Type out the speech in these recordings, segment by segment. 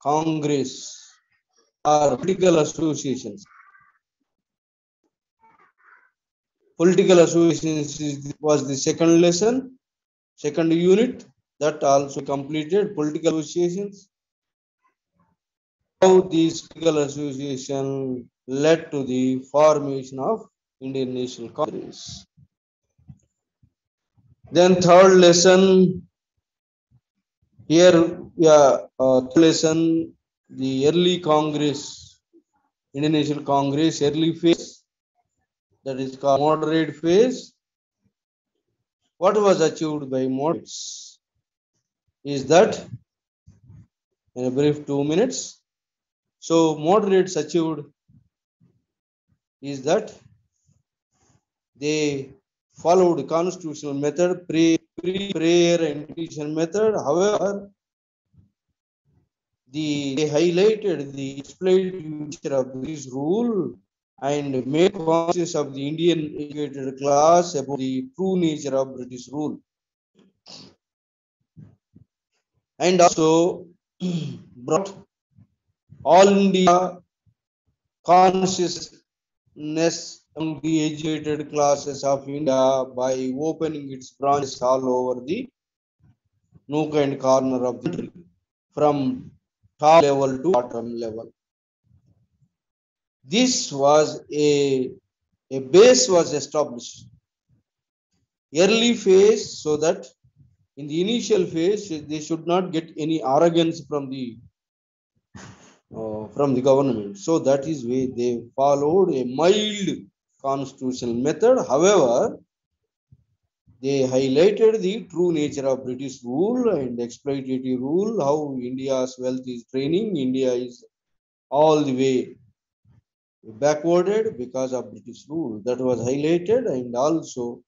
Congress or political associations. Political associations was the second lesson, second unit that also completed political associations. How these political associations led to the formation of Indian National Congress. Then third lesson here, lesson, the early Congress, Indian National Congress, early phase, that is called moderate phase. What was achieved by moderates is that, in a brief 2 minutes, so moderates achieved is that they followed constitutional method, prayer and petition method. However, they highlighted the displayed nature of this rule and made conscious of the Indian educated class about the true nature of British rule. And also brought all India consciousness among the educated classes of India by opening its branches all over the nook and corner of the country, from top level to bottom level. This was a base was established. Early phase, so that in the initial phase they should not get any arrogance from the government. So that is why they followed a mild constitutional method. However, they highlighted the true nature of British rule and exploitative rule, how India's wealth is draining. India is all the way backwarded because of British rule. That was highlighted, and also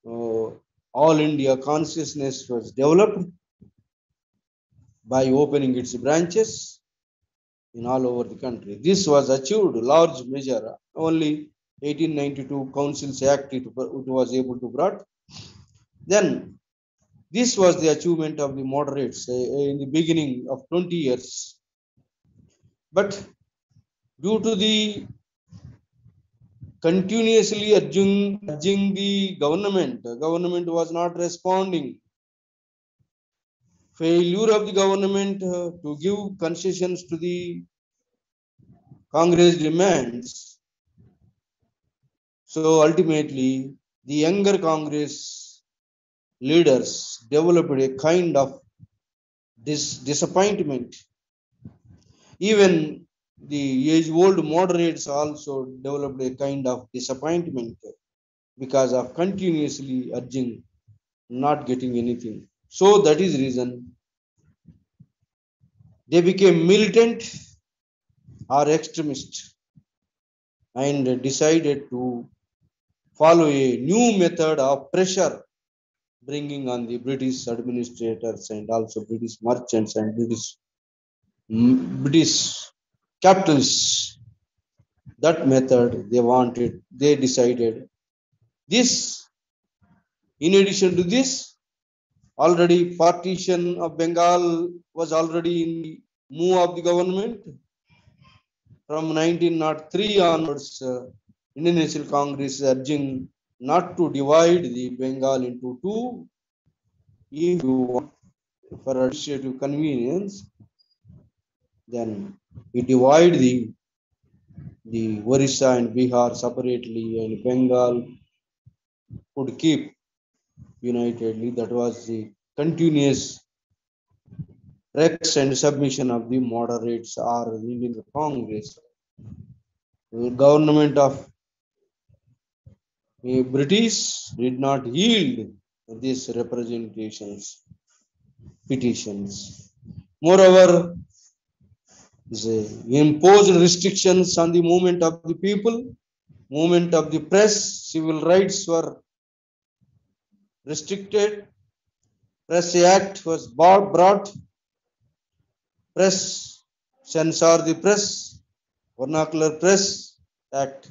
all India consciousness was developed by opening its branches in all over the country. This was achieved large measure. Only 1892 Councils Act it was able to brought. Then this was the achievement of the moderates in the beginning of 20 years. But due to the continuously urging the government was not responding. Failure of the government to give concessions to the Congress demands. So ultimately, the younger Congress leaders developed a kind of disappointment. Even the age-old moderates also developed a kind of disappointment because of continuously urging, not getting anything. So that is reason they became militant or extremist and decided to follow a new method of pressure, bringing on the British administrators and also British merchants and British capitalists. That method they decided. This, in addition to this, already partition of Bengal was already in the move of the government. From 1903 onwards, Indian National Congress is urging not to divide the Bengal into two. If you want for administrative convenience, then we divide the Orissa and Bihar separately, and Bengal would keep unitedly. That was the continuous request and submission of the moderates or the Indian Congress. The government of the British did not yield these petitions. Moreover, imposed restrictions on the movement of the people, movement of the press, civil rights were restricted. Press Act was brought. Press, censor the press, Vernacular Press Act,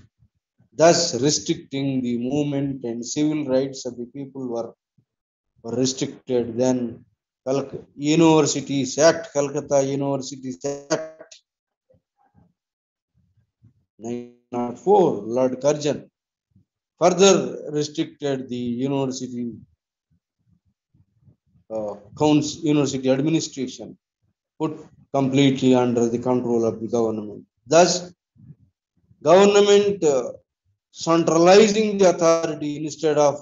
thus restricting the movement, and civil rights of the people were restricted. Then 1914 Indian National Congress Universities Act, Calcutta Universities Act 1904, Lord Curzon further restricted the university university administration, put completely under the control of the government. Thus, government centralizing the authority instead of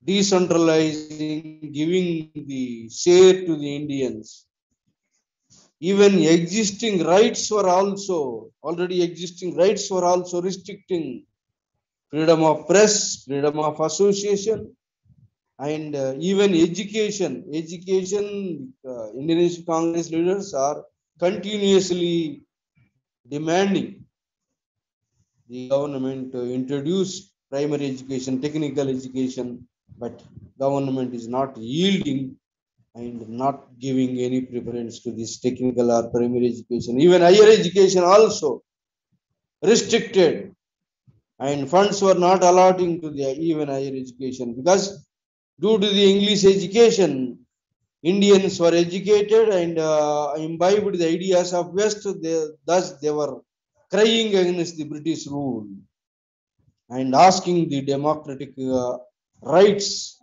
decentralizing, giving the share to the Indians. Even existing rights were also already existing rights were also restricting freedom of press, freedom of association, and even education. Indonesian Congress leaders are continuously demanding the government to introduce primary education, technical education, but government is not yielding and not giving any preference to this technical or primary education. Even higher education also restricted, and funds were not allotting to the even higher education because due to the English education, Indians were educated and imbibed the ideas of West. Thus, they were crying against the British rule and asking the democratic rights,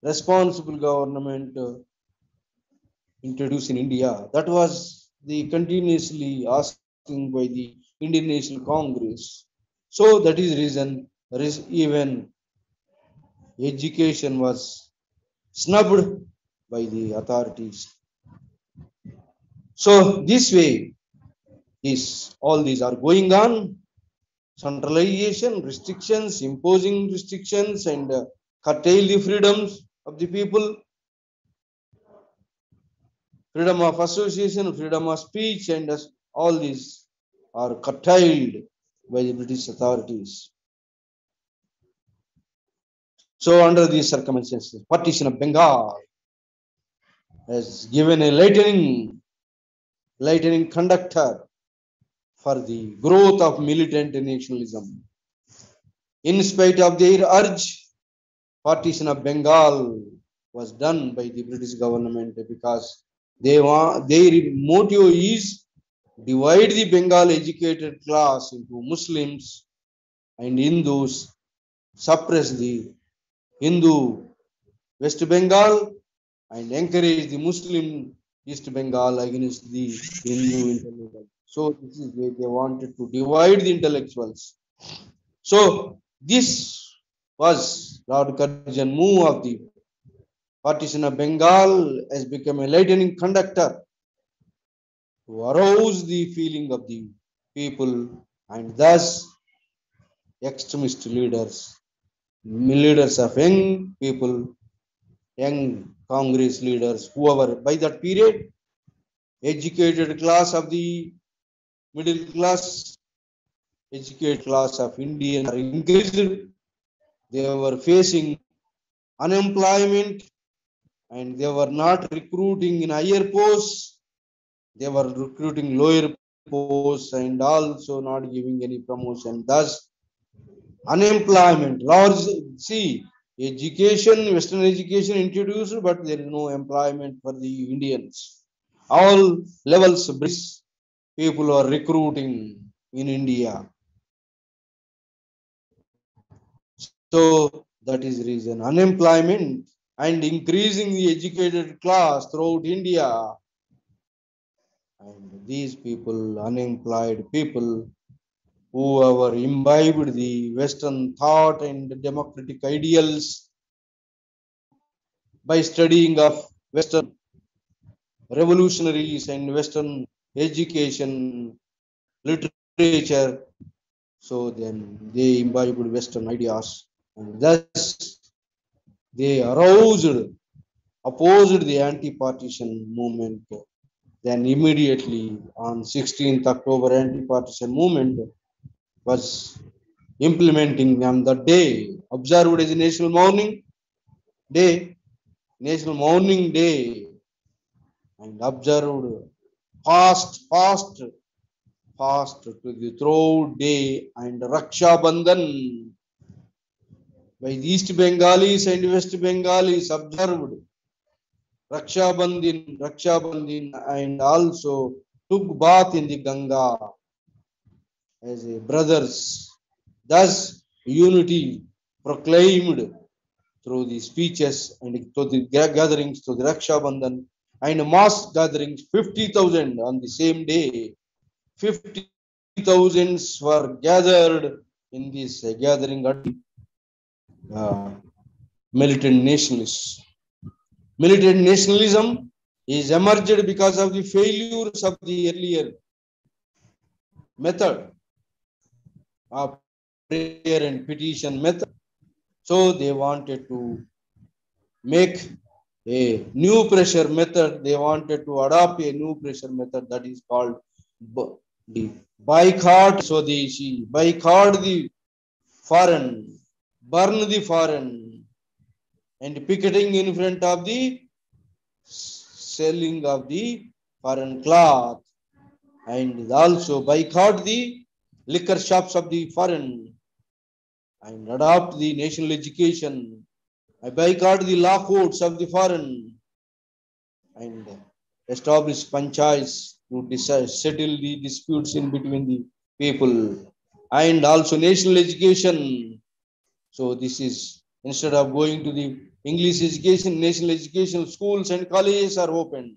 responsible government introduced in India. That was the continuously asking by the Indian National Congress. So that is reason even education was snubbed by the authorities. So this way, all these are going on. Centralization, restrictions, imposing restrictions, and curtail the freedoms of the people, freedom of association, freedom of speech, and all these are curtailed by the British authorities. So, under these circumstances, partition of Bengal has given a lightning conductor for the growth of militant nationalism. In spite of their urge, partition of Bengal was done by the British government because their motive is divide the Bengal educated class into Muslims and Hindus, suppress the Hindu West Bengal, and encourage the Muslim East Bengal against the Hindu intellectuals. So this is where they wanted to divide the intellectuals. So this was Lord Curzon move of the partition of Bengal has become a lightning conductor to arouse the feeling of the people, and thus extremist leaders of young people, young Congress leaders, whoever by that period, educated class of the middle class, educated class of Indians are increased. They were facing unemployment and they were not recruiting in higher posts. They were recruiting lower posts and also not giving any promotion. Thus, unemployment, large, see, Western education introduced, but there is no employment for the Indians. All levels, people are recruiting in India. So that is reason unemployment and increasing the educated class throughout India. And these people, unemployed people, whoever imbibed the Western thought and democratic ideals by studying of Western revolutionaries and Western education, literature, so then they imbibed Western ideas and thus they opposed the anti-partition movement. Then immediately on 16th October, anti-partition movement was implementing on the day observed as a day, national mourning day, and observed fast to the throughout day and Raksha Bandhan by the East Bengalis and West Bengalis observed Rakshabandhin, and also took bath in the Ganga as a brothers. Thus, unity proclaimed through the speeches and through the gatherings, through the Rakshabandhan and mass gatherings, 50,000 on the same day. 50,000 were gathered in this gathering at uh, militant nationalists. Militant nationalism is emerged because of the failures of the earlier method of prayer and petition method. So they wanted to make a new pressure method. They wanted to adopt a new pressure method that is called the boycott Swadeshi, boycott the foreign, burn the foreign, and picketing in front of the selling of the foreign cloth, and also boycott the liquor shops of the foreign and adopt the national education. I boycott the law courts of the foreign and establish panchayats to settle the disputes in between the people, and also national education. So this is instead of going to the English education, national education schools and colleges are opened.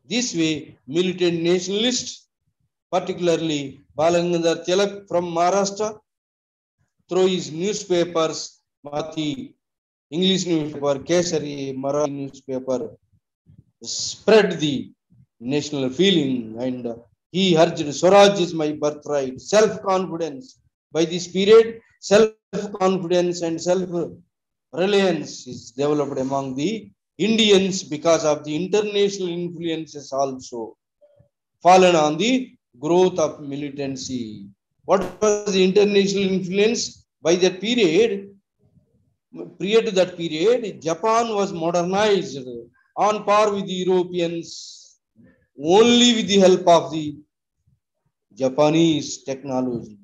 This way, militant nationalists, particularly Balagandar Tilak from Maharashtra, through his newspapers, Mati, English newspaper, Kesari, Marathi newspaper, spread the national feeling, and he urged Swaraj is my birthright, self-confidence. By this period, self-confidence and self-reliance is developed among the Indians because of the international influences also fallen on the growth of militancy. What was the international influence? By that period, prior to that period, Japan was modernized on par with the Europeans only with the help of the Japanese technology.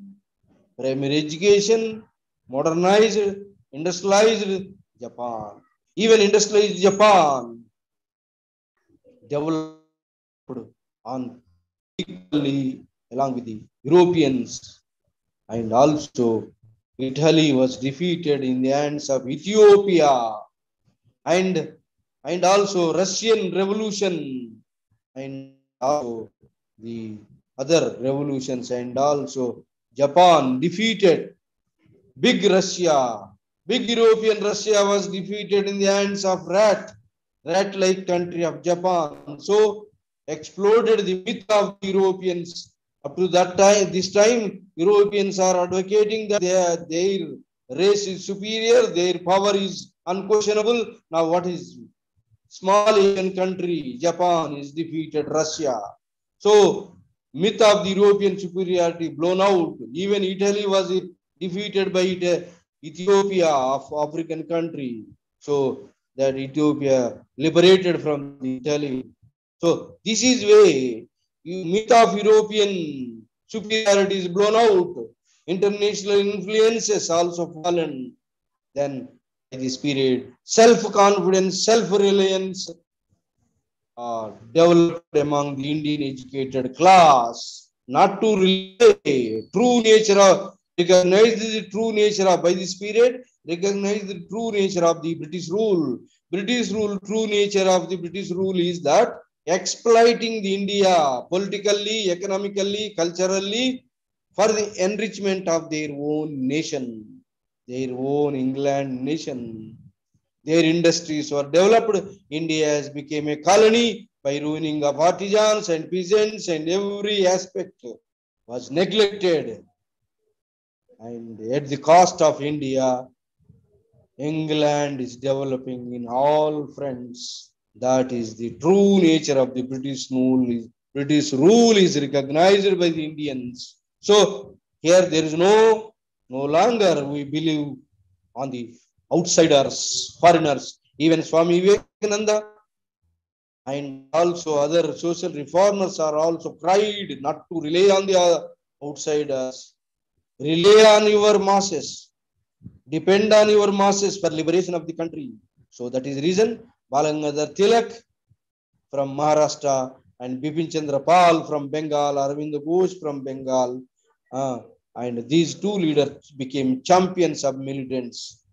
Primary education, modernized, industrialized Japan. Even industrialized Japan developed on equally along with the Europeans, and also Italy was defeated in the hands of Ethiopia, and also Russian Revolution, and also the other revolutions, and also Japan defeated big Russia. Big European Russia was defeated in the hands of rat-like country of Japan. So exploded the myth of the Europeans. Up to that time, this time, Europeans are advocating that their race is superior, their power is unquestionable. Now, what is small Asian country, Japan, is defeated Russia. So, myth of the European superiority blown out. Even Italy was defeated by Ethiopia of African country. So, that Ethiopia liberated from Italy. So, this is way myth of European superiority is blown out. International influences also fallen. Then, by this period, self-confidence, self-reliance developed among the Indian educated class, not to relay true nature of recognize the true nature of by this period, recognize the true nature of the British rule. British rule, true nature of the British rule is that exploiting the India politically, economically, culturally for the enrichment of their own nation, their own England nation. Their industries were developed. India has become a colony by ruining of artisans and peasants, and every aspect was neglected. And at the cost of India, England is developing in all fronts. That is the true nature of the British rule. British rule is recognized by the Indians. So here there is no longer we believe on the outsiders, foreigners. Even Swami Vivekananda and also other social reformers are also cried not to rely on the outsiders. Rely on your masses. Depend on your masses for liberation of the country. So that is the reason Balangadar Tilak from Maharashtra, and Bipin Chandra Pal from Bengal, Arvind Ghosh from Bengal. And these two leaders became champions of militants.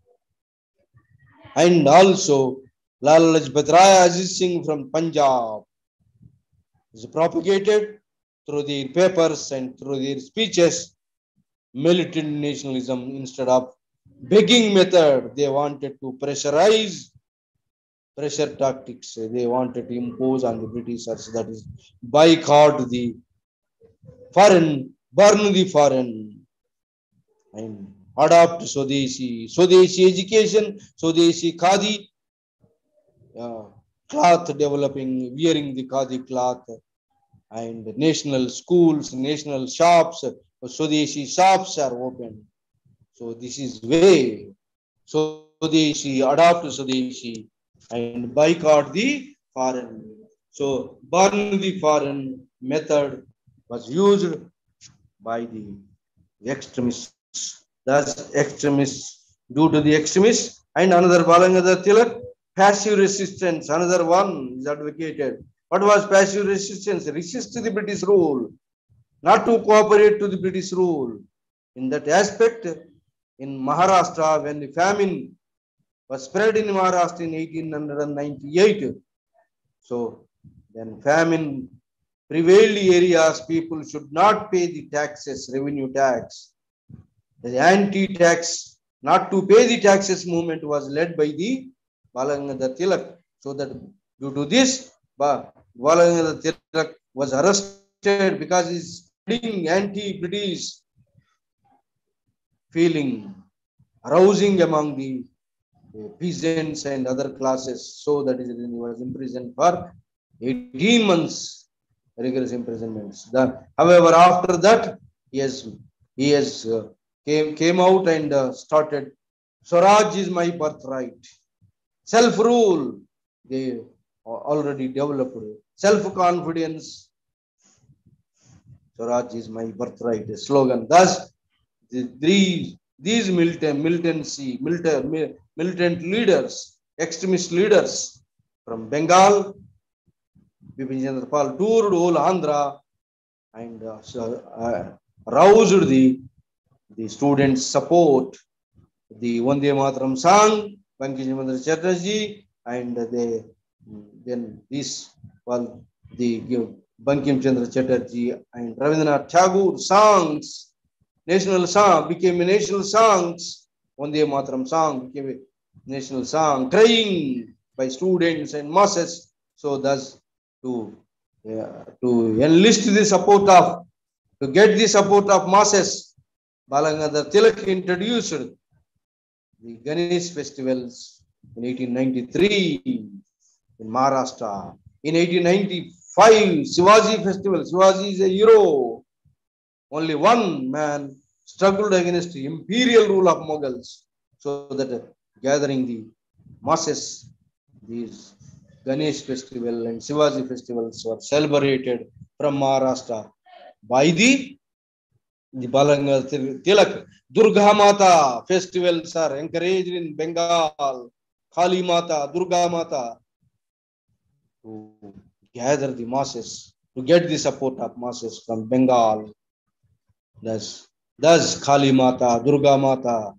And also Lala Lajpat Rai Ajit Singh from Punjab is propagated through their papers and through their speeches militant nationalism instead of begging method. They wanted to pressure tactics. They wanted to impose on the Britishers, that is, boycott the foreign, burn the foreign, and adopt Swadeshi education, Swadeshi Khadi, cloth developing, wearing the Khadi cloth, and national schools, national shops, Swadeshi shops are open. So this is way Swadeshi, adopt Swadeshi and boycott the foreign. So burn the foreign method was used by the extremists. Thus extremists, due to the extremists, and another Balangadar Tilak, passive resistance, another one is advocated. What was passive resistance? Resist the British rule, not to cooperate to the British rule. In that aspect, in Maharashtra, when the famine was spread in Maharashtra in 1898, so then famine prevailed areas, people should not pay the taxes, revenue tax. The anti-tax, not to pay the taxes movement was led by the Balangadar Tilak. So that due to this, Balangadar Tilak was arrested because he is spreading anti-British feeling, arousing among the peasants and other classes. So that is, he was imprisoned for 18 months, rigorous imprisonments. However, after that, he has came out and started. Swaraj is my birthright. Self-rule, they already developed. Self-confidence, Swaraj is my birthright, a slogan. Thus, these militant leaders, extremist leaders from Bengal, Bipin Chandra Pal toured whole Andhra and roused the students' support, the Vande Mataram song, Bankim Chandra Chatterjee, and then this, well, the Bankim Chandra Chatterjee and Rabindranath Tagore songs, national song became a national songs. Vande Mataram song became a national song, crying by students and masses. So thus to enlist the support of, to get the support of masses, Balangadar Tilak introduced the Ganesh festivals in 1893 in Maharashtra. In 1895, Shivaji festival. Shivaji is a hero. Only one man struggled against the imperial rule of Mughals, so that gathering the masses, these Ganesh festival and Shivaji festivals were celebrated from Maharashtra by the Balangadar Tilak. Durga Mata festivals are encouraged in Bengal. Kali Mata, Durga Mata, to gather the masses, to get the support of masses from Bengal. Thus Kali Mata, Durga Mata.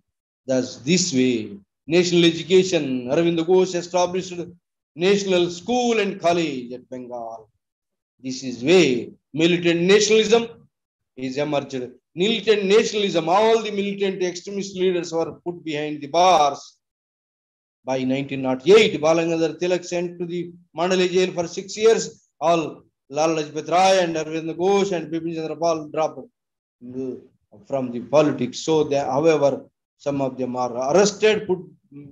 Thus this way, national education, Arvind Ghosh established national school and college at Bengal. This is way militant nationalism is emerged. Militant nationalism, all the militant extremist leaders were put behind the bars. By 1908, Balangadar Tilak sent to the Mandalay jail for 6 years. All Lala Lajpat Rai and Arvind Ghosh and Bipin Chandra Pal dropped from the politics. So, however, some of them are arrested, put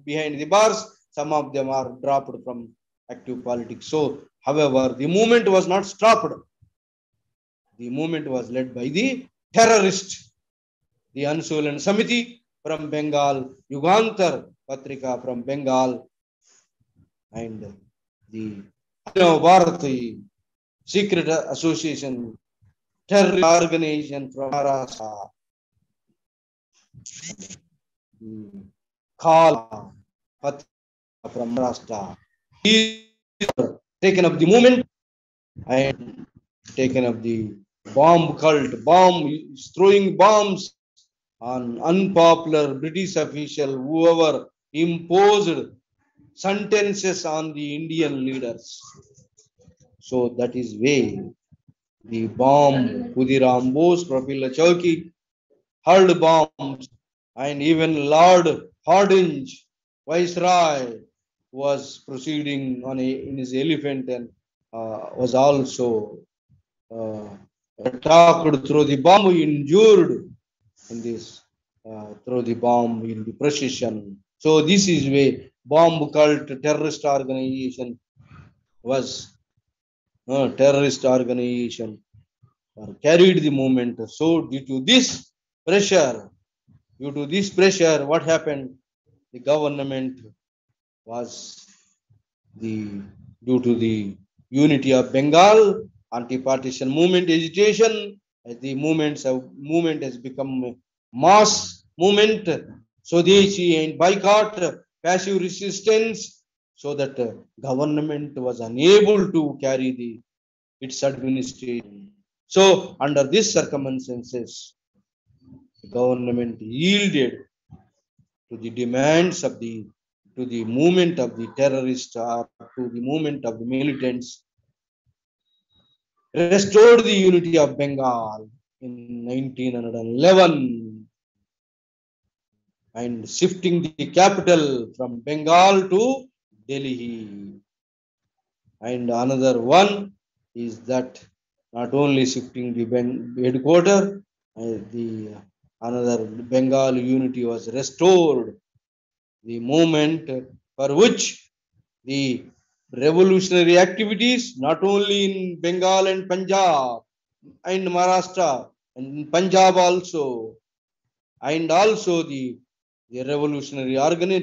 behind the bars. Some of them are dropped from active politics. So, however, the movement was not stopped. The movement was led by the terrorist, the Ansulan Samiti from Bengal, Yugantar Patrika from Bengal, and the Bharati Secret Association, terrorist organization from Maharashtra, Kala Patrika from Maharashtra, taken up the movement and taken up the bomb cult, bomb throwing bombs on unpopular British official, whoever imposed sentences on the Indian leaders. So that is way the bomb Khudiram Bose, Prafula Chowki hurled bombs, and even Lord Hardinge, Viceroy, was proceeding in his elephant and was also uh, attacked through the bomb, injured in this through the bomb in the precision. So this is way bomb cult terrorist organization was terrorist organization carried the movement. So due to this pressure, what happened? The government was the due to the unity of Bengal, anti-partition movement agitation, the movement has become a mass movement, Swadeshi and boycott, passive resistance, so that government was unable to carry its administration. So under these circumstances, the government yielded to the demands of the movement of the terrorists or to the movement of the militants, restored the unity of Bengal in 1911 and shifting the capital from Bengal to Delhi. And another one is that not only shifting the headquarters, the another Bengal unity was restored. The movement for which the revolutionary activities, not only in Bengal and Punjab and Maharashtra and Punjab also, and also the revolutionary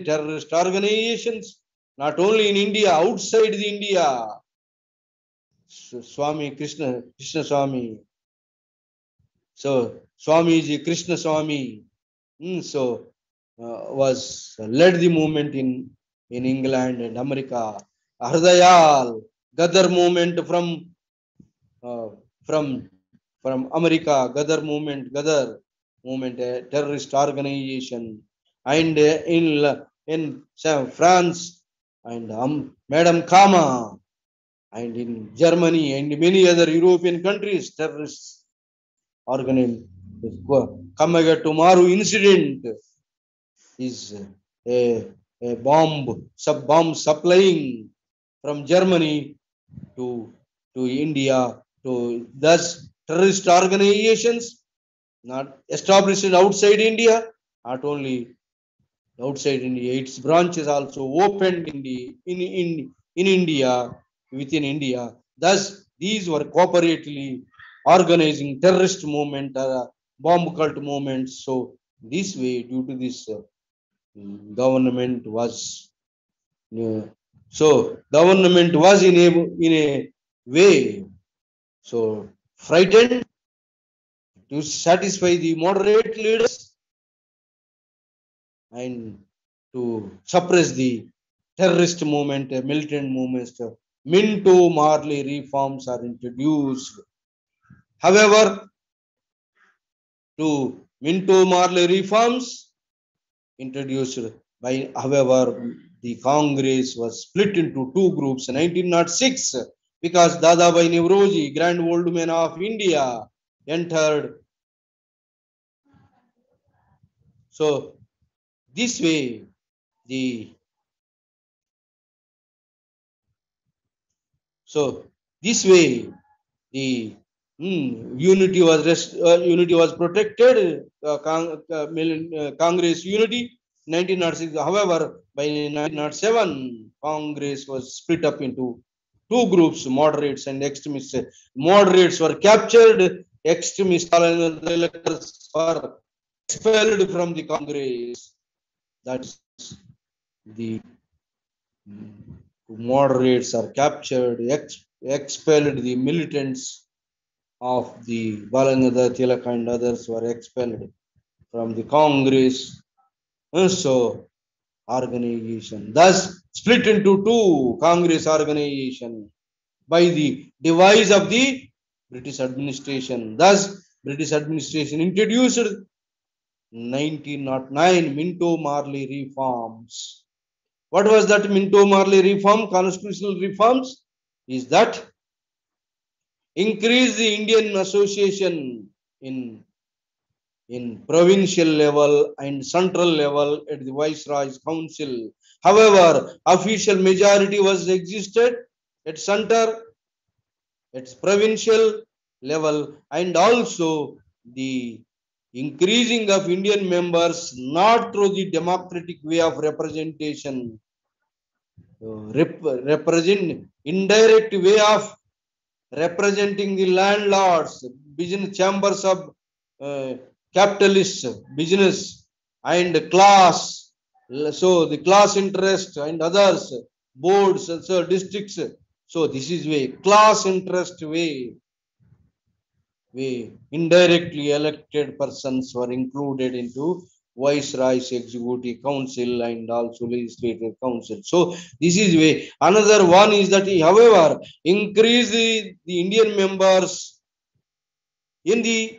terrorist organizations, not only in India, outside the India. Swami Krishna Swami. So Swamiji Krishna Swami, so was led the movement in England and America. Hardayal Gadar movement uh, from America, Gadar movement, a terrorist organization, and in France, and Madam Kama, and in Germany and many other European countries, terrorists organization. Kamaga tomorrow incident is a bomb supplying from Germany to India, to thus terrorist organizations not established outside India, not only outside India, its branches also opened in India, within India. Thus, these were cooperatively organizing terrorist movement, bomb cult movements. So this way, due to this, government was government was in a way so frightened to satisfy the moderate leaders and to suppress the terrorist movement, militant movements. Minto Marley reforms are introduced. However, to Minto Marley reforms introduced by, however, the Congress was split into two groups in 1906 because Dadabhai Navroji, Grand Old Man of India, entered. So this way, the unity was protected. Congress unity 1906. However, by 1907, Congress was split up into two groups, moderates and extremists. Moderates were captured, extremists were expelled from the Congress. That's the moderates are captured, expelled. The militants of the Balangadar Tilak and others were expelled from the Congress. So organization. Thus, split into two Congress organization by the device of the British administration. Thus, British administration introduced 1909 Minto Marley reforms. What was that Minto Marley reform? Constitutional reforms is that increase the Indian association in provincial level and central level at the Viceroy's Council. However, official majority was existed at center, at provincial level, and also the increasing of Indian members not through the democratic way of representation, represent indirect way of representing the landlords, business chambers of uh, capitalists, business and class. So the class interest and others, boards, so districts. So this is way class interest way. Indirectly elected persons were included into Viceroy's Executive Council and also Legislative Council. So this is way. Another one is that he, however, increase the Indian members in the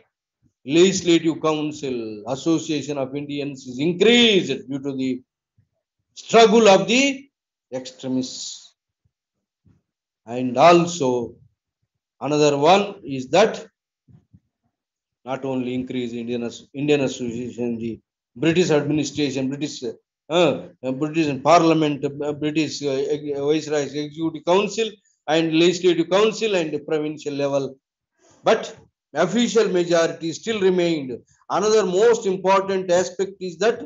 Legislative Council. Association of Indians is increased due to the struggle of the extremists. And also another one is that not only increase Indian association, the British administration, British Parliament, British Viceroy's Executive Council and Legislative Council and the provincial level, but official majority still remained. Another most important aspect is that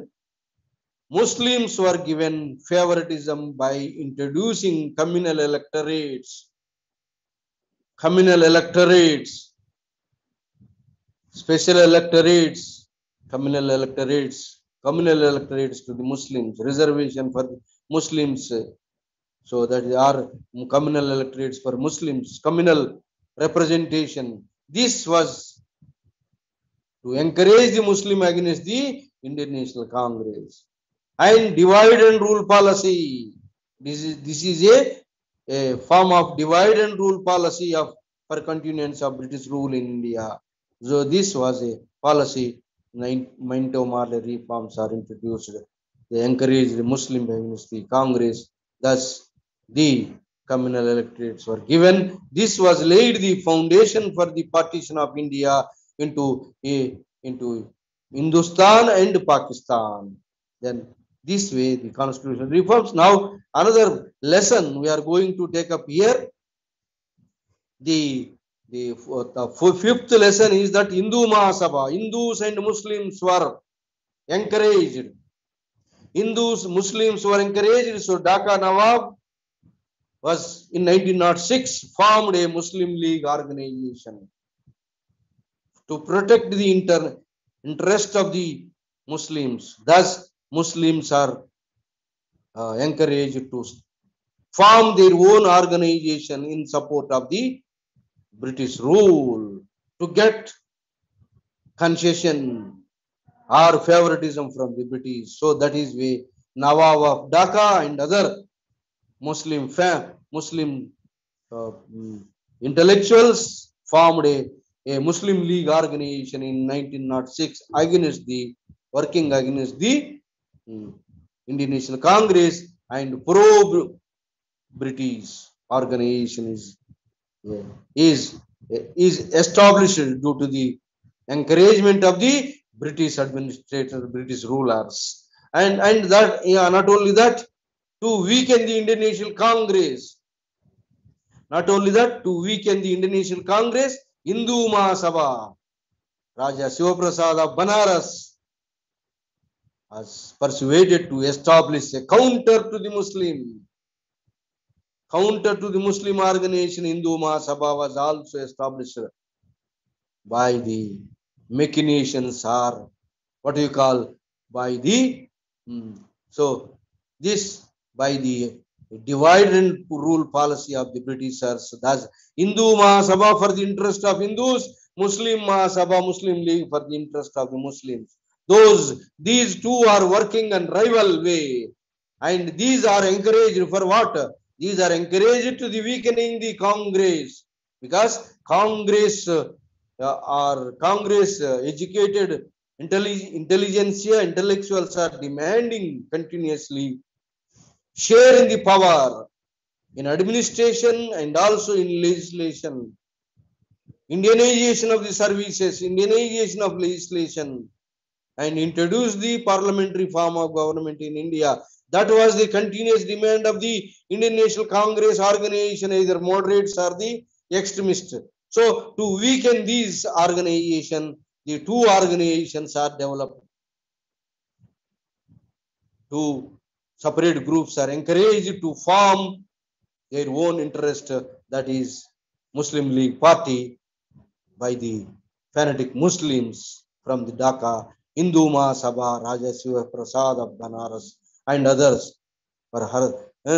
Muslims were given favoritism by introducing communal electorates, special electorates, communal electorates to the Muslims, reservation for Muslims. So that are communal electorates for Muslims, communal representation. This was to encourage the Muslim against the Indian National Congress. And divide and rule policy. This is a form of divide and rule policy of for continuance of British rule in India. So this was a policy. Minto Marley reforms are introduced. They encouraged the Muslim against the Congress. Thus, the communal electorates were given. This was laid the foundation for the partition of India into Hindustan and Pakistan. Then this way the constitutional reforms. Now another lesson we are going to take up here. The fifth lesson is that Hindu Mahasabha, Hindus and Muslims were encouraged. Muslims were encouraged. So Dhaka Nawab was in 1906 formed a Muslim League organization to protect the interest of the Muslims. Thus, Muslims are encouraged to form their own organization in support of the British rule to get concession or favoritism from the British. So that is why Nawab of Dhaka and other Muslim intellectuals formed a Muslim League organization in 1906 against the working against the Indian National Congress, and pro-British organization is established due to the encouragement of the British administrators, British rulers, and that not only that, to weaken the Indian National Congress. Not only that, to weaken the Indian National Congress, Hindu Mahasabha, Raja Shivaprasad of Banaras was persuaded to establish a counter to the Muslim organization. Hindu Mahasabha was also established by the machinations, or what do you call, by the so this by the divide and rule policy of the Britishers. Thus, Hindu Mahasabha for the interest of Hindus, Muslim Mahasabha, Muslim League for the interest of the Muslims. These two are working in rival way. And these are encouraged for what? These are encouraged to the weakening the Congress, because Congress educated intelligentsia intellectuals are demanding continuously share in the power in administration and also in legislation, Indianization of the services, Indianization of legislation, and introduce the parliamentary form of government in India. That was the continuous demand of the Indian National Congress organization, either moderates or the extremists. So to weaken these organization, the two organizations are developed. Two separate groups are encouraged to form their own interest, that is Muslim League Party by the fanatic Muslims from the Dhaka, Hindu Mahasabha, Raja Shiva Prasad of Banaras, and others.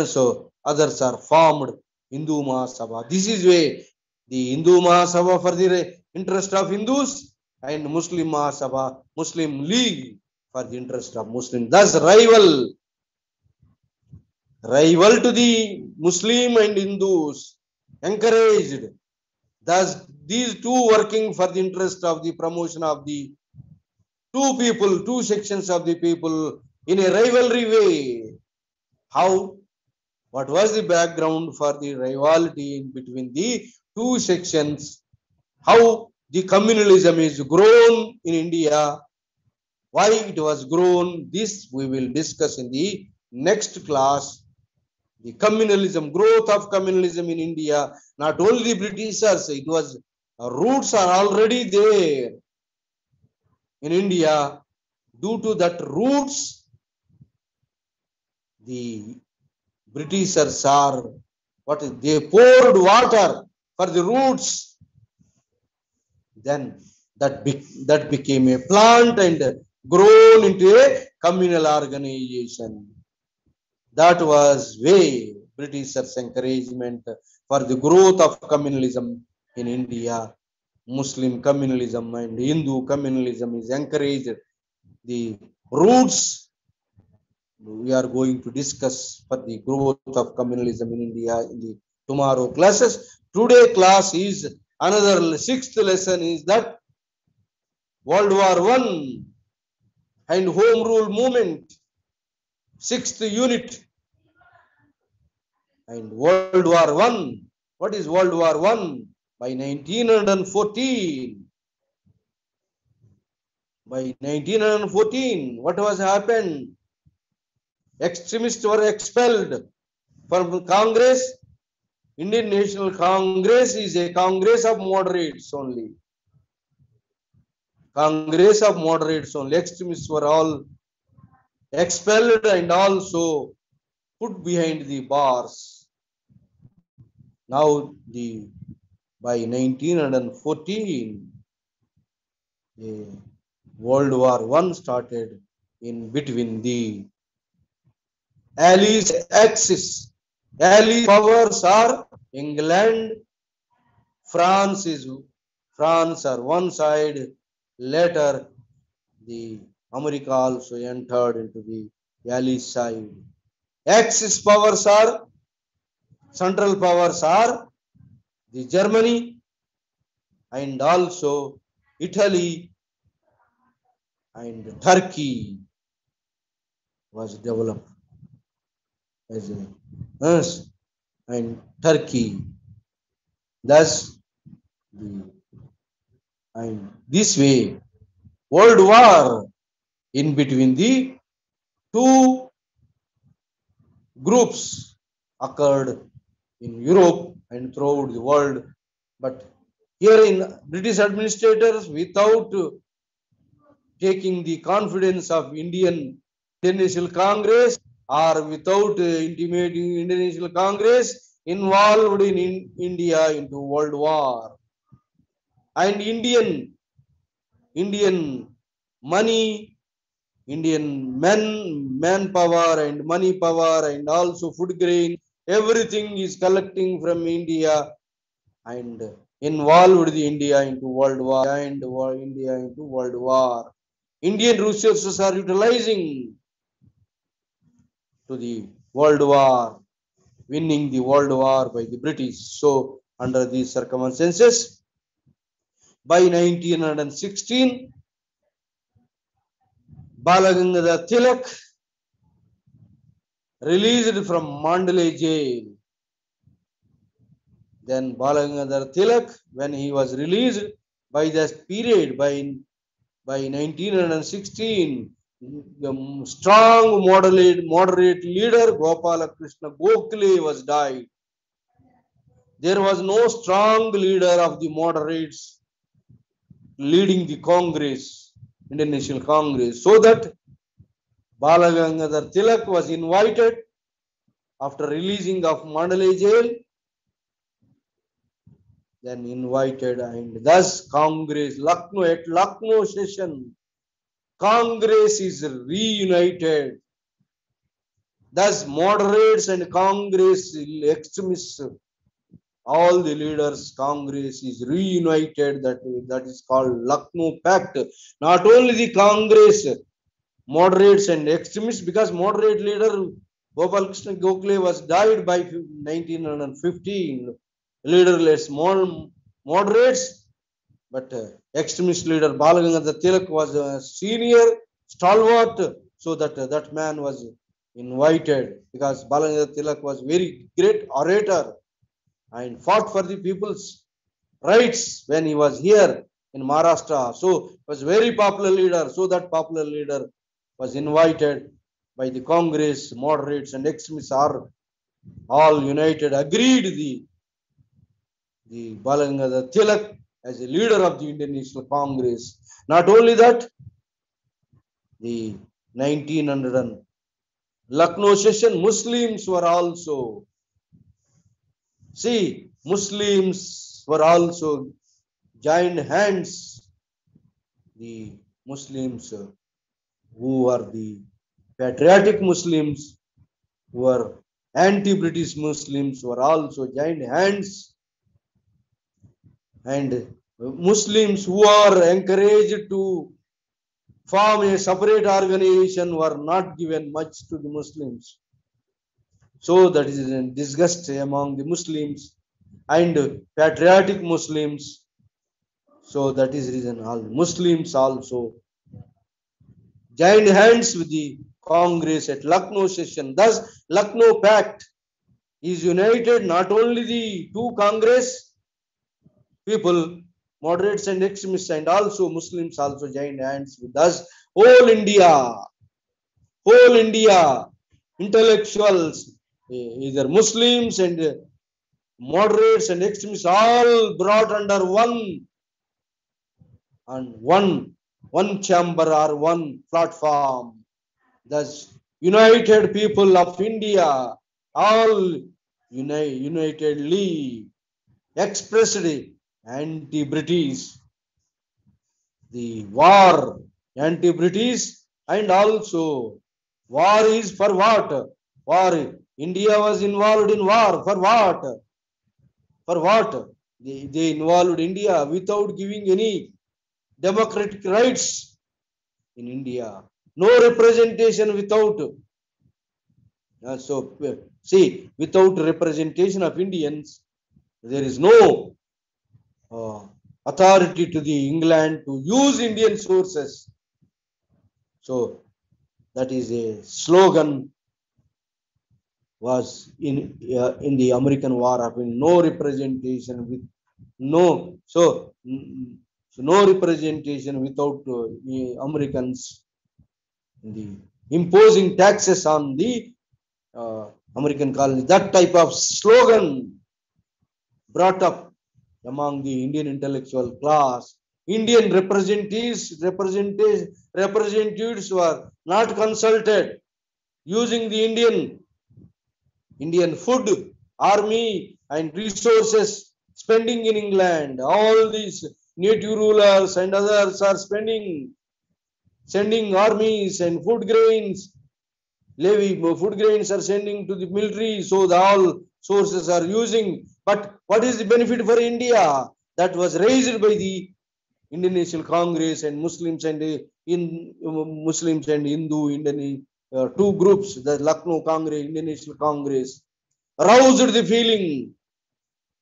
So others are formed Hindu Mahasabha. This is way the Hindu Mahasabha for the interest of Hindus, and Muslim Mahasabha, Muslim League for the interest of Muslims. Thus rival to the Muslim and Hindus, encouraged. Thus, these two working for the interest of the promotion of the two people, two sections of the people in a rivalry way. How? What was the background for the rivalry in between the two sections? How the communalism is grown in India? Why it was grown? This we will discuss in the next class. The communalism, growth of communalism in India, not only Britishers, it was roots are already there in India. Due to that roots, the Britishers are they poured water for the roots. Then that became a plant and grown into a communal organization. That was way Britishers' encouragement for the growth of communalism in India. Muslim communalism and Hindu communalism is encouraged. The roots we are going to discuss for the growth of communalism in India in the tomorrow classes. Today class is another sixth lesson, is that World War I and Home Rule movement, sixth unit. And World War I. What is World War I? By 1914. By 1914, what was happened? Extremists were expelled from Congress. Indian National Congress is a Congress of moderates only. Congress of moderates only. Extremists were all expelled and also put behind the bars. Now by 1914, the World War I started in between the Allies axis. Allied powers are England, France are one side. Later, the America also entered into the Allied side. Axis powers are, central powers are the Germany and also Italy and Turkey was developed as us and Turkey. Thus, and this way, World War in between the two groups occurred in Europe and throughout the world. But here in British administrators, without taking the confidence of Indian National Congress, or without intimating Indian National Congress, involved in India into World War. And Indian money, Indian manpower and money power and also food grain, everything is collecting from India and involved India into World War and India into World War. Indian resources are utilizing to the World War, winning the World War by the British. So, under these circumstances, by 1916, Balagangadhar Tilak released from Mandalay jail. Then Balagangadhar Tilak, when he was released by that period, by 1916, the strong moderate leader Gopala Krishna Gokhale was died. There was no strong leader of the moderates leading the Congress, Indian National Congress, so that Balagangadhar Tilak was invited after releasing of Mandalay jail, then invited, and thus Congress, at Lucknow session, Congress is reunited. Thus, moderates and Congress extremists, all the leaders, Congress is reunited. That is called Lucknow Pact. Not only the Congress, moderates and extremists, because moderate leader Gopal Krishna Gokhale was died by 1915. Leaderless moderates, but extremist leader Balagangadhar Tilak was a senior stalwart, so that man was invited, because Balagangadhar Tilak was very great orator and fought for the people's rights when he was here in Maharashtra. So was very popular leader. So that popular leader was invited by the Congress, moderates and extremists are all united, agreed the Balagangadhar Tilak as a leader of the Indian National Congress. Not only that, the 1900 Lucknow session, Muslims were also, Muslims were also joined hands. The Muslims who are the patriotic Muslims, who are anti-British Muslims, were also joined hands, and Muslims who are encouraged to form a separate organization were not given much to the Muslims. So that is a disgust among the Muslims and patriotic Muslims. So that is the reason all Muslims also joined hands with the Congress at Lucknow session. Thus, Lucknow Pact is united not only the two Congress people, moderates and extremists, and also Muslims also joined hands with us. Whole India, intellectuals, either Muslims and moderates and extremists, all brought under one chamber or one platform. Thus, united people of India, all unitedly expressed anti-British, the war, anti-British, and also war is for what? War. India was involved in war for what? For what? They involved India without giving any democratic rights in India. No representation without. Without representation of Indians, there is no authority to the England to use Indian sources. So that is a slogan was in the American war of no representation with no representation without Americans, the imposing taxes on the American colonies. That type of slogan brought up among the Indian intellectual class. Indian representatives were not consulted, using the Indian food, army and resources, spending in England. All these native rulers and others are sending armies and food grains. Food grains are sending to the military, so all sources are using. But what is the benefit for India? That was raised by the Indian National Congress and Muslims and Hindu Indian two groups, the Lucknow Congress, Indian National Congress, roused the feeling,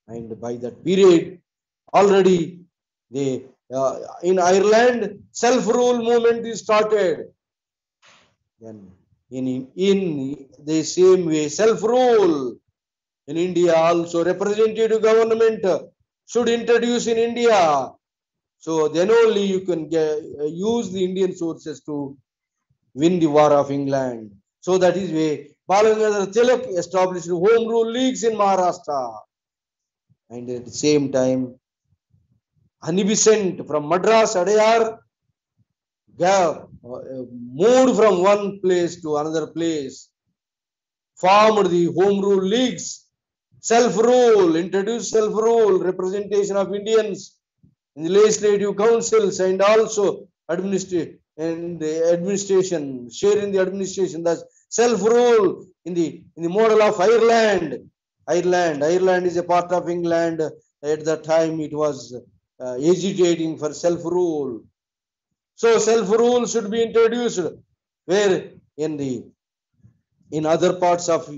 and by that period, already they in Ireland self-rule movement is started. Then in the same way, self-rule in India also, representative government should introduce in India. So then only you can use the Indian sources to win the war of England. So that is way Balagangadhar Tilak established home rule leagues in Maharashtra. And at the same time, Hanibisent from Madras, Adayar, moved from one place to another place, formed the home rule leagues, self-rule, introduced self-rule, representation of Indians in the legislative councils, and also administration, share in the administration. That's self-rule in the model of Ireland. Ireland is a part of England. At that time, it was agitating for self-rule. So self-rule should be introduced. Where in other parts of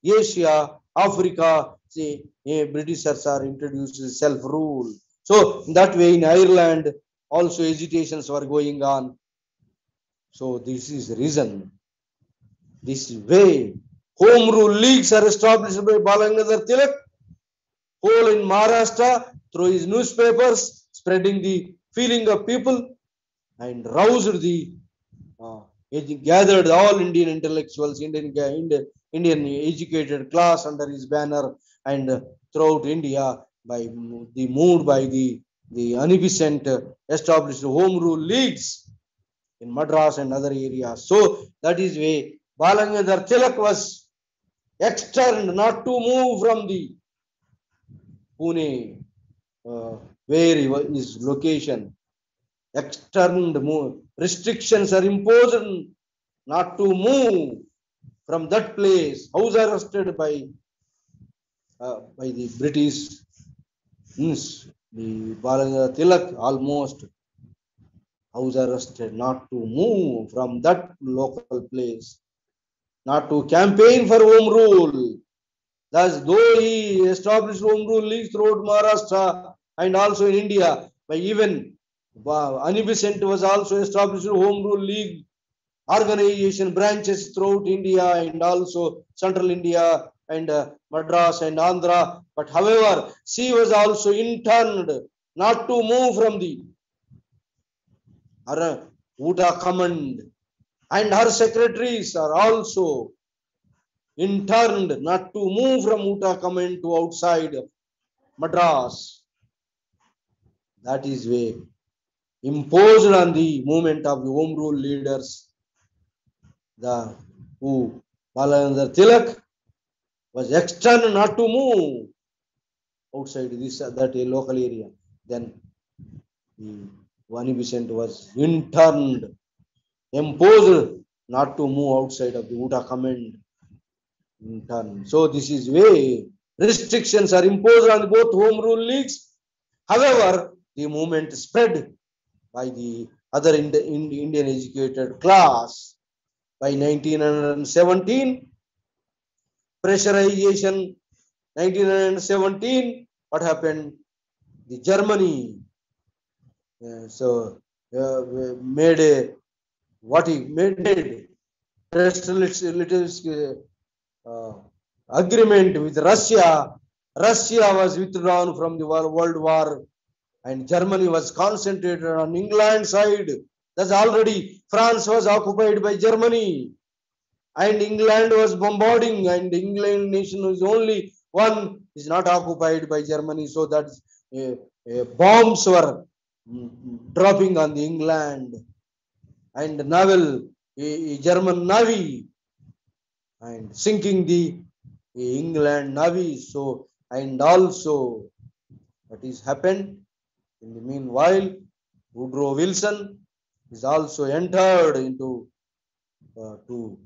Asia, Africa, say, Britishers are introduced self-rule. So that way in Ireland also agitations were going on. So this is the reason. This way home rule leagues are established by Balagangadhar Tilak, whole in Maharashtra through his newspapers, spreading the feeling of people and roused the gathered all Indian intellectuals, Indian educated class under his banner, and throughout India by the moved by the Unibicent established home rule leagues in Madras and other areas. So that is way Balagangadhar Tilak was externed not to move from the Pune, where his location. Externed restrictions are imposed not to move from that place. House arrested by the British. The Balagangadhar Tilak almost house arrested not to move from that local place, not to campaign for home rule. Thus, though he established home rule leagues throughout Maharashtra and also in India, by even Unibicent was also established home rule league organization branches throughout India and also central India and Madras and Andhra. But however, she was also interned not to move from the Uta command, and her secretaries are also interned not to move from Uta command to outside Madras. That is way imposed on the movement of the home rule leaders, who Balagangadhar Tilak was externed not to move outside that local area. Then the Unibicent was interned, imposed not to move outside of the Uta command. Interned. So this is way restrictions are imposed on both home rule leagues. However, the movement spread by the other Indian educated class. By 1917, pressurization. 1917, what happened? The Germany made a agreement with Russia. Russia was withdrawn from the World War, and Germany was concentrated on England side. Thus already France was occupied by Germany, and England was bombarding, and England nation was only one is not occupied by Germany. So that bombs were dropping on the England and naval German navy and sinking the England navy. So and also what is happened in the meanwhile, Woodrow Wilson is also entered into to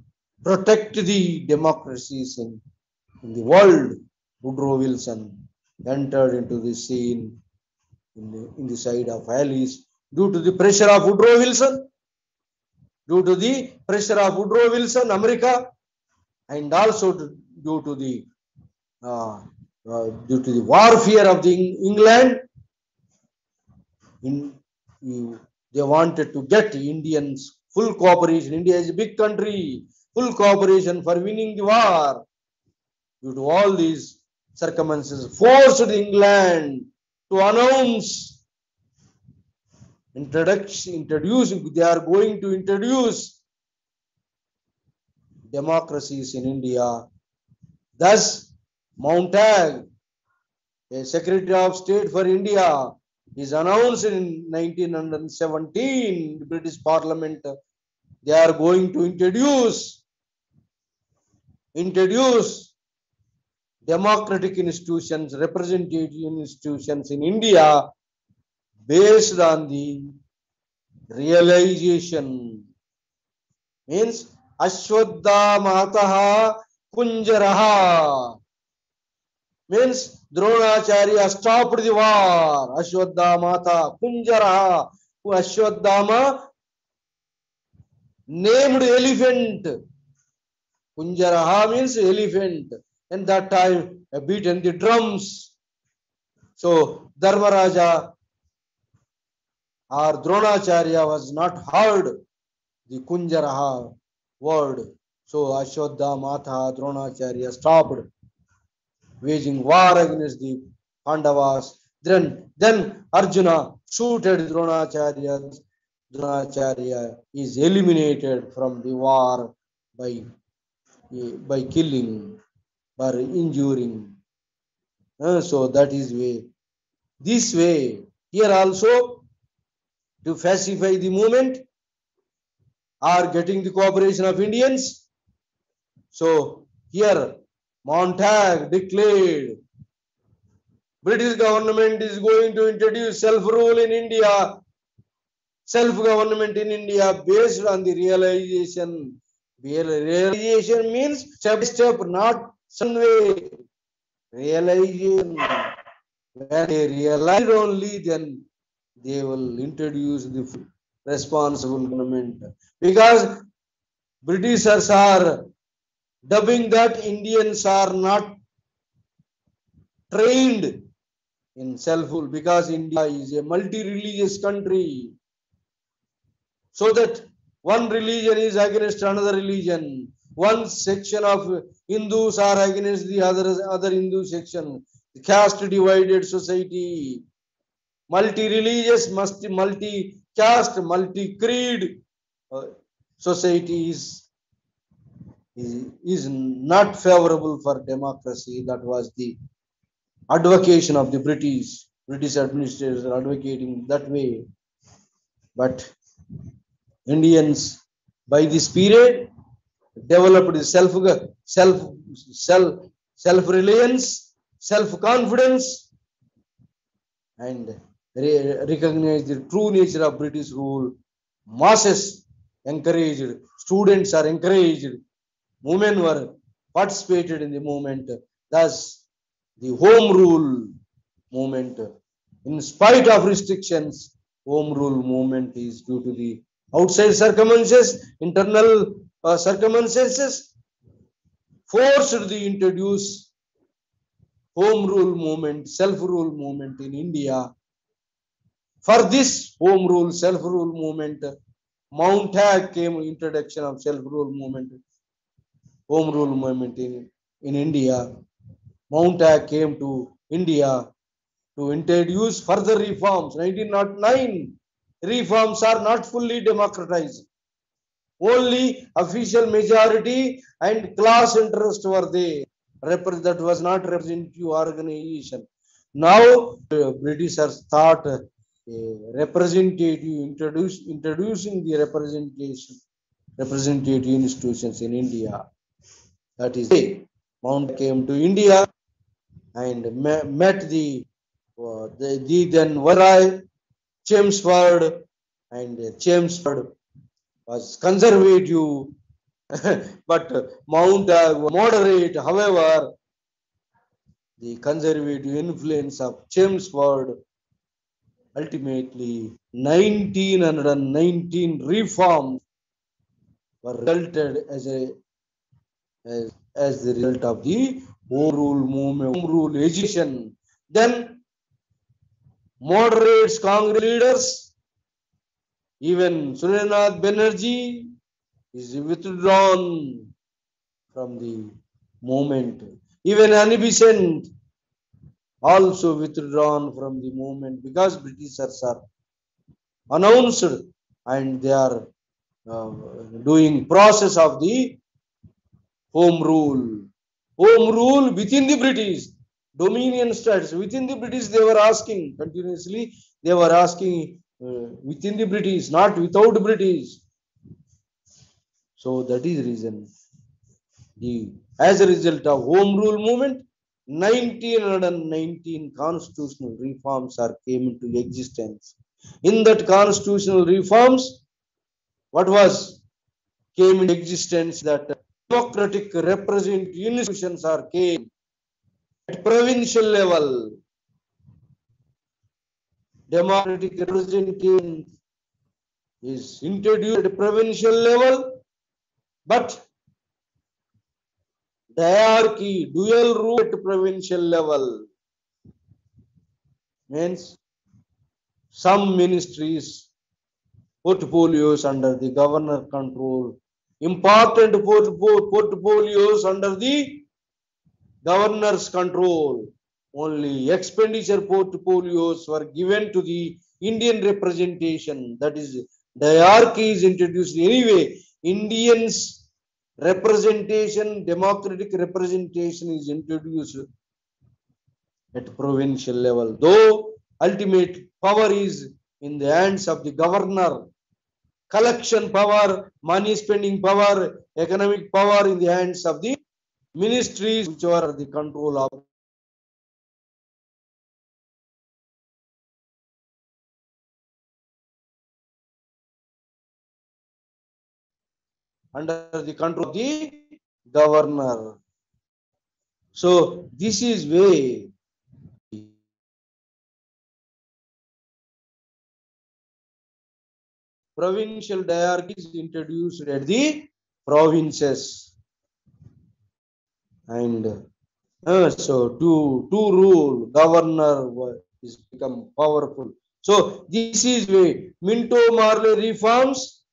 protect the democracies in the world. Woodrow Wilson entered into the scene in the side of Allies due to the pressure of Woodrow Wilson. due to the pressure of Woodrow Wilson, America, and also due to the warfare of the England. In, they wanted to get Indians full cooperation. India is a big country, full cooperation for winning the war. Due to all these circumstances, forced England to announce they are going to introduce democracies in India. Thus, Montagu, a Secretary of State for India, is announced in 1917, the British Parliament. They are going to introduce democratic institutions, representative institutions in India based on the realization. Means Ashwadha Mataha Kunjaraha. Means Dronacharya stopped the war. Ashwadha Mata Kunjaraha. Ashwadhama named elephant. Kunjaraha means elephant. And that time beaten the drums. So Dharmaraja or Dronacharya was not heard the Kunjaraha word. So Ashwadha Mata Dronacharya stopped waging war against the Pandavas. Then Arjuna shooted Dronacharya. Dronacharya is eliminated from the war by killing or injuring. So that is way. This way, here also to pacify the movement or getting the cooperation of Indians. So here Montagu declared British government is going to introduce self-rule in India, self-government in India based on the realization. Realization means step by step, not some way. Realization. When they realize only, then they will introduce the responsible government. Because Britishers are dubbing that Indians are not trained in self-rule, because India is a multi-religious country. So that one religion is against another religion. One section of Hindus are against the other Hindu section. The caste divided society. Multi-religious, multi-caste, multi-creed society is not favorable for democracy. That was the advocation of the British administrators advocating that way. But Indians by this period developed self-reliance, self-confidence, and recognized the true nature of British rule. Masses encouraged, students are encouraged, women were participated in the movement. Thus, the Home Rule movement, in spite of restrictions, Home Rule movement is due to the outside circumstances, internal circumstances, forced the introduce Home Rule movement, self-rule movement in India. For this Home Rule, self-rule movement, Montagu came introduction of self-rule movement, Home Rule movement in India. Montagu came to India to introduce further reforms. 1909 reforms are not fully democratized. Only official majority and class interest were there. That was not representative organization. Now, Britishers thought representative introducing the representative institutions in India. That is, Mount came to India and met the then Varai, Chelmsford, and Chelmsford was conservative, but Montagu moderate. However, the conservative influence of Chelmsford, ultimately 1919 reforms were resulted as the result of the home rule movement, home rule education. Then moderates, Congress leaders, even Surendra Banerjee is withdrawn from the movement. Even Annie Besant also withdrawn from the movement because Britishers are announced and they are uh, doing process of the home rule. Home rule within the British, dominion states within the British, they were asking continuously, they were asking within the British, not without British. So that is the reason. As a result of home rule movement, 1919 constitutional reforms are came into existence. In that constitutional reforms, what was came into existence that democratic representative institutions are came at provincial level. Democratic representation is introduced at provincial level, but diarchy, dual rule at provincial level means some ministries portfolios under the governor control, important portfolios under the governor's control. Only expenditure portfolios were given to the Indian representation. That is, diarchy is introduced anyway. Indians representation, democratic representation is introduced at provincial level. Though ultimate power is in the hands of the governor, collection power, money spending power, economic power in the hands of the ministries which are the control of under the control of the governor. So this is way provincial diarchy is introduced at the provinces, and so to rule governor is become powerful. So this is way Minto Marley reforms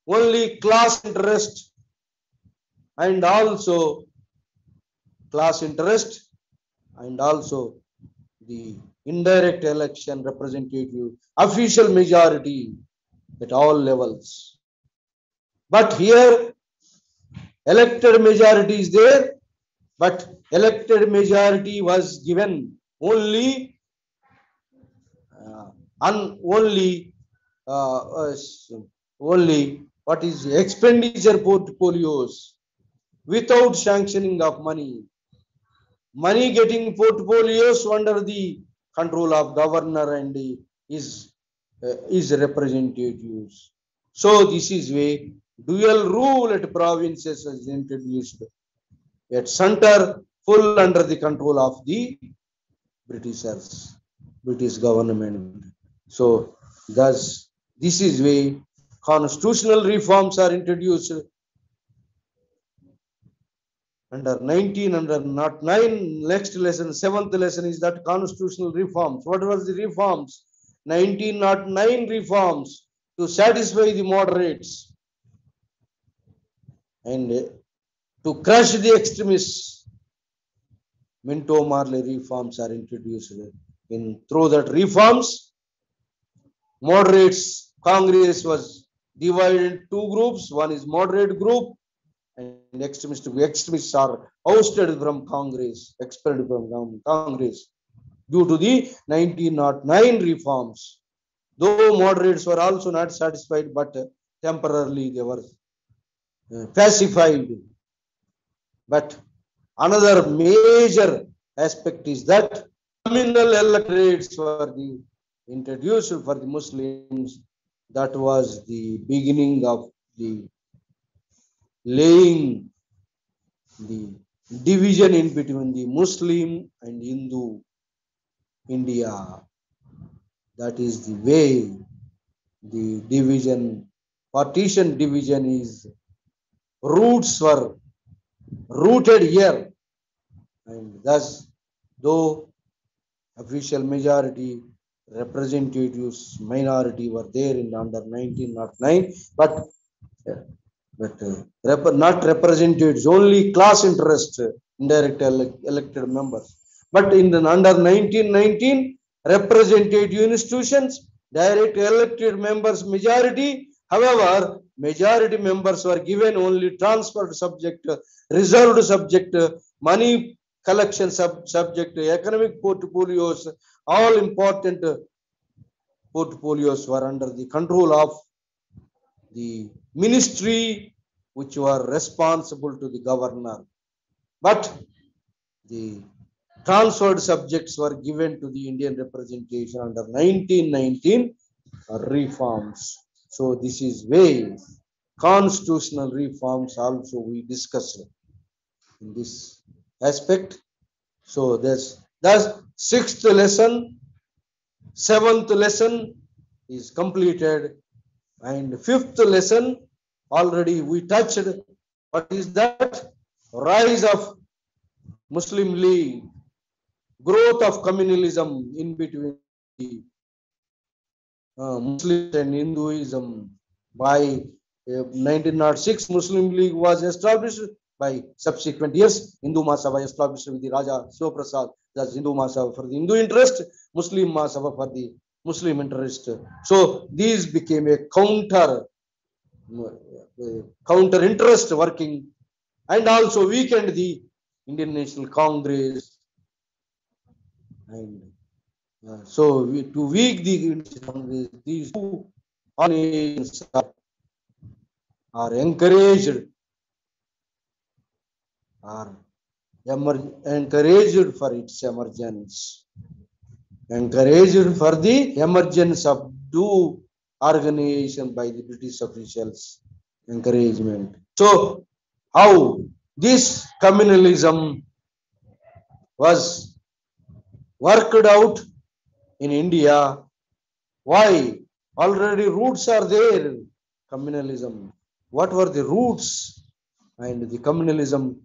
only class interest and also class interest and also the indirect election representative official majority at all levels. But here elected majority is there, but elected majority was given only only only what is expenditure portfolios without sanctioning of money getting portfolios under the control of governor and is representatives. So this is way dual rule at provinces is introduced. At center, full under the control of the Britishers, British government. So thus this is way constitutional reforms are introduced under 19 under not 9. Next lesson, 7th lesson is that constitutional reforms. What was the reforms? 1909 reforms to satisfy the moderates and to crush the extremists. Minto Marley reforms are introduced. In through that reforms, moderates Congress was divided in two groups. One is moderate group and extremists are ousted from Congress, expelled from Congress due to the 1909 reforms. Though moderates were also not satisfied, but temporarily they were pacified. But another major aspect is that communal electorates were introduced for the Muslims. That was the beginning of the laying the division in between the Muslim and Hindu India. That is the way the division partition division is roots were rooted here, and thus, though official majority, representatives minority were there in under 1909, but not representatives, only class interest, indirect elected members. But in the under 1919, representative institutions, direct elected members majority. However, majority members were given only transferred subject, reserved subject, money collection subject, economic portfolios, all important portfolios were under the control of the ministry which were responsible to the governor. But the transferred subjects were given to the Indian representation under 1919 reforms. So this is way constitutional reforms also we discussed in this aspect. So that's sixth lesson, seventh lesson is completed, and fifth lesson already we touched. What is that? Rise of Muslim League, growth of communalism in between Muslims and Hinduism. By 1906, Muslim League was established. By subsequent years, Hindu Mahasabha established with the Raja Shivaprasad. That's Hindu Mahasabha for the Hindu interest, Muslim Mahasabha for the Muslim interest. So these became a counter interest working, and also weakened the Indian National Congress. And so to weak the Congress, these two organizations are encouraged, encouraged for its emergence, encouraged for the emergence of two organization by the British officials, encouragement. So how this communalism was worked out in India? Why? Already roots are there. Communalism. What were the roots and the communalism?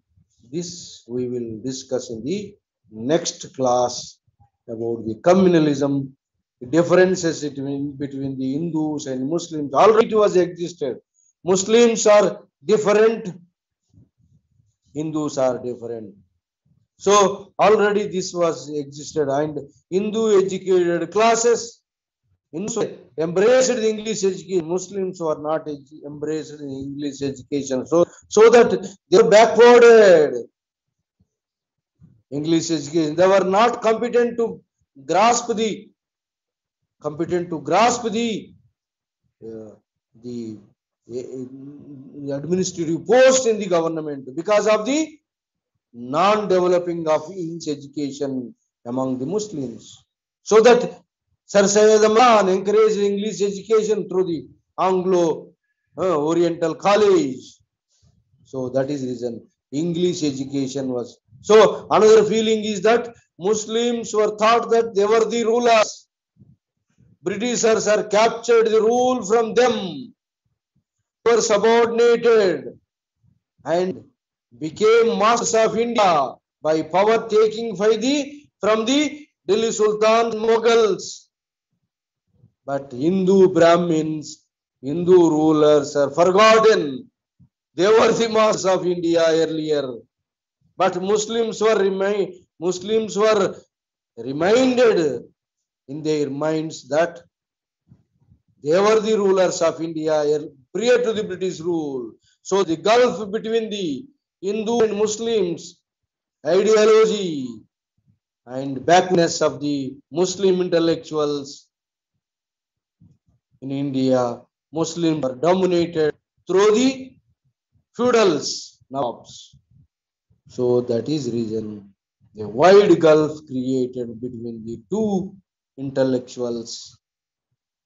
This we will discuss in the next class about the communalism, the differences between the Hindus and Muslims. Already it was existed. Muslims are different, Hindus are different. So already this was existed, and Hindu educated classes, Hindus embraced the English education. Muslims were not embraced in English education. So that they were backwarded. English education. They were not competent to grasp the administrative post in the government because of the non-developing of English education among the Muslims. So that Sir Syed Amran encouraged English education through the Anglo Oriental College. So that is the reason English education was. So another feeling is that Muslims were thought that they were the rulers. Britishers are captured the rule from them, were subordinated and became masters of India by power taking from the Delhi Sultan Mughals. But Hindu Brahmins, Hindu rulers are forgotten. They were the masters of India earlier. But Muslims were reminded in their minds that they were the rulers of India prior to the British rule. So the gulf between the Hindu and Muslims ideology and backwardness of the Muslim intellectuals in India, Muslims were dominated through the feudals, Nawabs. So that is reason a wide gulf created between the two intellectuals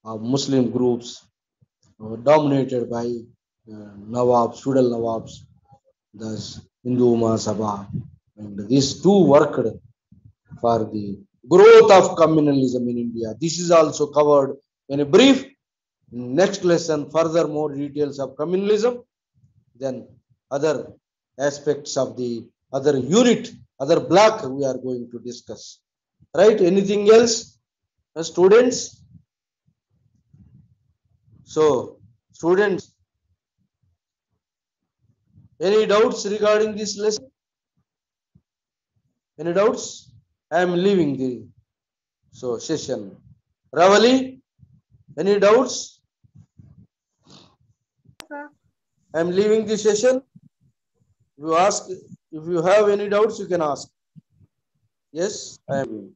of Muslim groups dominated by Nawabs, feudal Nawabs, thus Hindu Mahasabha. And these two worked for the growth of communalism in India. This is also covered in a brief Next lesson, further more details of communalism, then other aspects of the other unit, other block we are going to discuss. Right? Anything else, students? So, students, any doubts regarding this lesson? Any doubts? I am leaving the session. Ravali, any doubts? I am leaving the session. If you have any doubts, you can ask. Yes, I am.